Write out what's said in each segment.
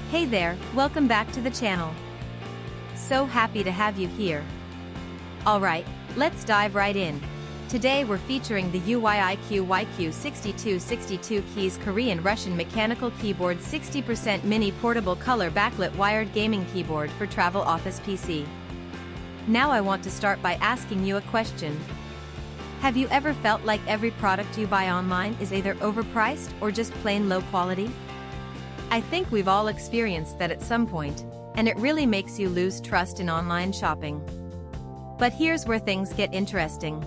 Hey there, welcome back to the channel. So happy to have you here. Alright, let's dive right in. Today we're featuring the UYIQ YQ62 keys Korean Russian mechanical keyboard 60% mini portable color backlit wired gaming keyboard for travel office PC. Now I want to start by asking you a question. Have you ever felt like every product you buy online is either overpriced or just plain low quality? I think we've all experienced that at some point, and it really makes you lose trust in online shopping. But here's where things get interesting.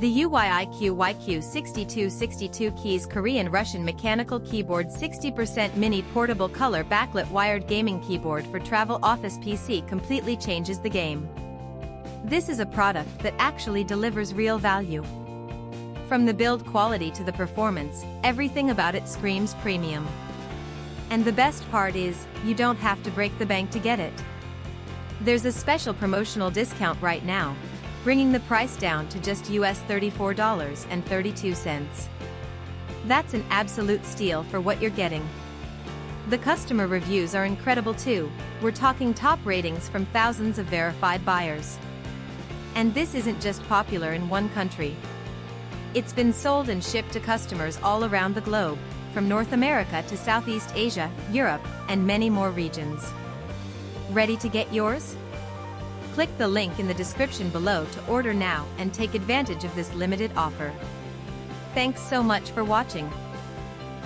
The UYIQ YQ62 keys Korean Russian mechanical keyboard 60% mini portable color backlit wired gaming keyboard for travel office PC completely changes the game. This is a product that actually delivers real value. From the build quality to the performance, everything about it screams premium. And the best part is, you don't have to break the bank to get it. There's a special promotional discount right now, bringing the price down to just US $34.32. That's an absolute steal for what you're getting. The customer reviews are incredible too. We're talking top ratings from thousands of verified buyers. And this isn't just popular in one country. It's been sold and shipped to customers all around the globe, from North America to Southeast Asia, Europe, and many more regions. Ready to get yours? Click the link in the description below to order now and take advantage of this limited offer. Thanks so much for watching.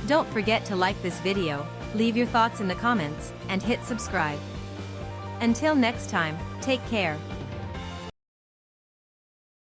Don't forget to like this video, leave your thoughts in the comments, and hit subscribe. Until next time, take care.